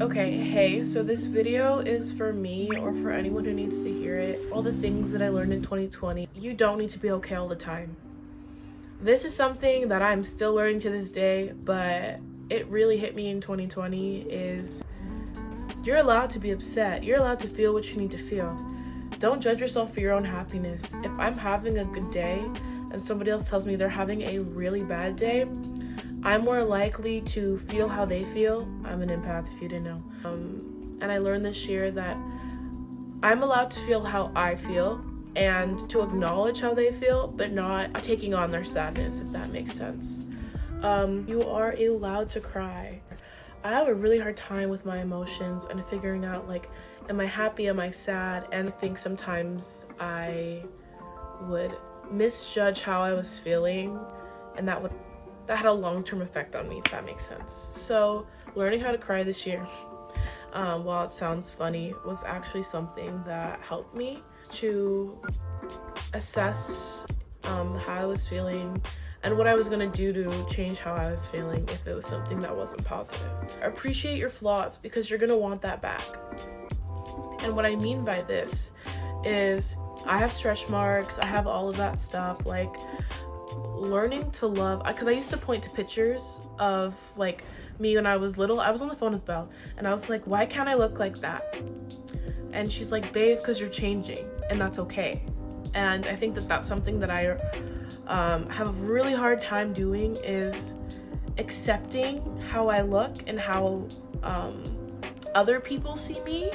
Okay, hey, so this video is for me or for anyone who needs to hear it. All the things that I learned in 2020. You don't need to be okay all the time. This is something that I'm still learning to this day, but it really hit me in 2020 is you're allowed to be upset. You're allowed to feel what you need to feel. Don't judge yourself for your own happiness. If I'm having a good day and somebody else tells me they're having a really bad day, I'm more likely to feel how they feel. I'm an empath, if you didn't know. And I learned this year that I'm allowed to feel how I feel and to acknowledge how they feel, but not taking on their sadness, if that makes sense. You are allowed to cry. I have a really hard time with my emotions and figuring out, like, am I happy, am I sad? And I think sometimes I would misjudge how I was feeling, and that had a long-term effect on me, if that makes sense. So learning how to cry this year, while it sounds funny, was actually something that helped me to assess how I was feeling and what I was gonna do to change how I was feeling if it was something that wasn't positive. Appreciate your flaws because you're gonna want that back. And what I mean by this is I have stretch marks, I have all of that stuff, like learning to love, because I used to point to pictures of like me when I was little. I was on the phone with Belle and I was like, why can't I look like that? And she's like, babe, it's because you're changing and that's okay. And I think that that's something that I have a really hard time doing, is accepting how I look and how other people see me,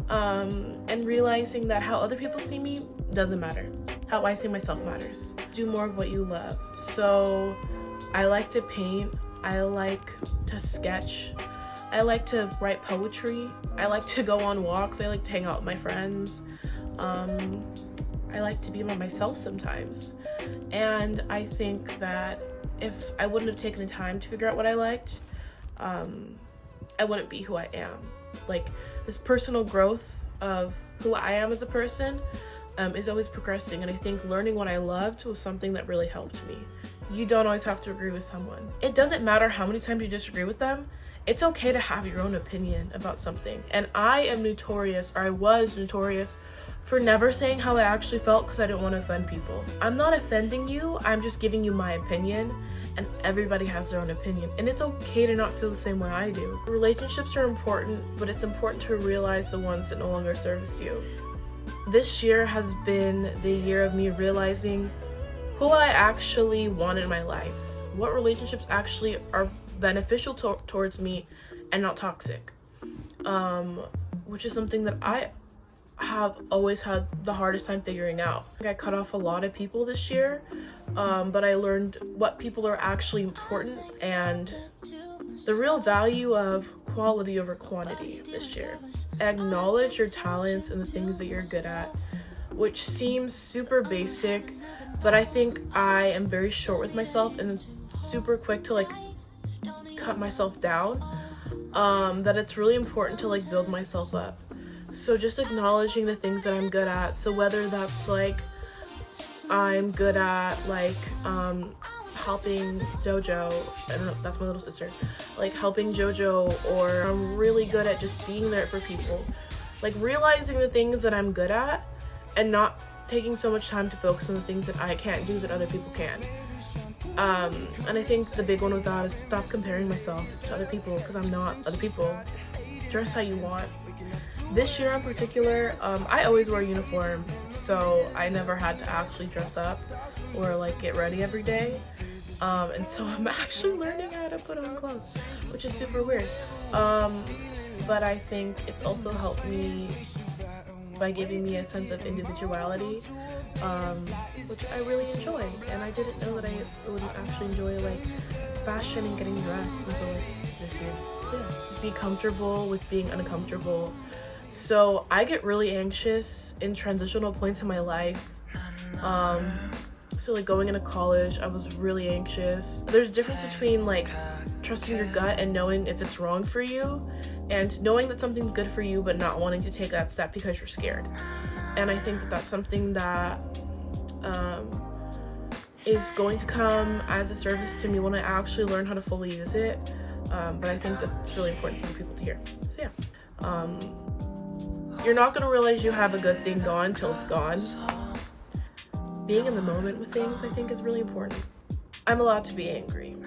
and realizing that how other people see me doesn't matter. How I see myself matters. Do more of what you love. So I like to paint, I like to sketch, I like to write poetry, I like to go on walks, I like to hang out with my friends, I like to be by myself sometimes. And I think that if I wouldn't have taken the time to figure out what I liked, I wouldn't be who I am. Like, this personal growth of who I am as a person is always progressing, and I think learning what I loved was something that really helped me. You don't always have to agree with someone. It doesn't matter how many times you disagree with them. It's okay to have your own opinion about something. And I was notorious for never saying how I actually felt because I didn't want to offend people. I'm not offending you, I'm just giving you my opinion, and everybody has their own opinion, and it's okay to not feel the same way I do. Relationships are important, but it's important to realize the ones that no longer service you. This year has been the year of me realizing who I actually want in my life, what relationships actually are beneficial towards me and not toxic, which is something that I have always had the hardest time figuring out. I cut off a lot of people this year, but I learned what people are actually important and the real value of quality over quantity this year. Acknowledge your talents and the things that you're good at, which seems super basic, but I think I am very short with myself and super quick to like cut myself down, that it's really important to like build myself up. So just acknowledging the things that I'm good at. So whether that's like I'm good at like helping Jojo, I don't know, that's my little sister, like helping Jojo, or I'm really good at just being there for people. Like realizing the things that I'm good at and not taking so much time to focus on the things that I can't do that other people can. And I think the big one with that is stop comparing myself to other people, because I'm not other people. Dress how you want. This year in particular, I always wear a uniform, so I never had to actually dress up or like get ready every day. And so I'm actually learning how to put on clothes, which is super weird. But I think it's also helped me by giving me a sense of individuality, which I really enjoy. And I didn't know that I would actually enjoy like fashion and getting dressed until like this year. So yeah, be comfortable with being uncomfortable. So I get really anxious in transitional points in my life. So like going into college, I was really anxious. There's a difference between like trusting your gut and knowing if it's wrong for you, and knowing that something's good for you but not wanting to take that step because you're scared. And I think that that's something that is going to come as a service to me when I actually learn how to fully use it. but I think that's really important for people to hear. So yeah, you're not gonna realize you have a good thing gone till it's gone. Being in the moment with things, I think, is really important. I'm allowed to be angry.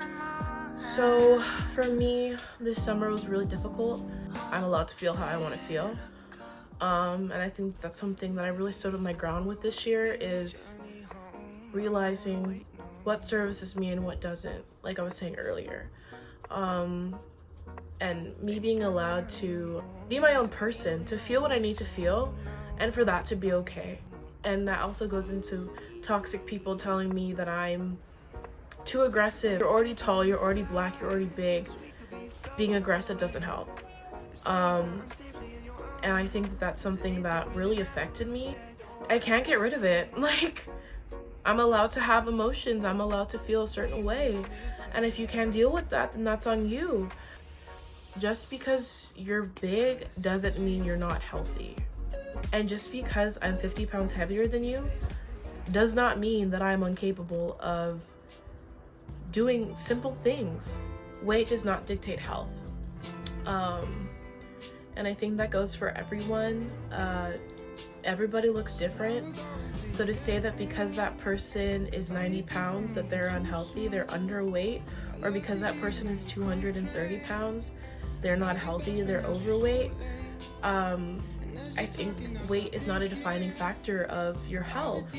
So for me, this summer was really difficult. I'm allowed to feel how I want to feel. And I think that's something that I really stood on my ground with this year, is realizing what services me and what doesn't, like I was saying earlier. And me being allowed to be my own person, to feel what I need to feel, and for that to be okay. And that also goes into toxic people telling me that I'm too aggressive. You're already tall, you're already black, you're already big. Being aggressive doesn't help. And I think that that's something that really affected me. I can't get rid of it. Like, I'm allowed to have emotions, I'm allowed to feel a certain way. And if you can't deal with that, then that's on you. Just because you're big doesn't mean you're not healthy. And just because I'm 50 pounds heavier than you does not mean that I'm incapable of doing simple things. Weight does not dictate health. And I think that goes for everyone. Everybody looks different. So to say that because that person is 90 pounds that they're unhealthy, they're underweight, or because that person is 230 pounds, they're not healthy, they're overweight, I think weight is not a defining factor of your health.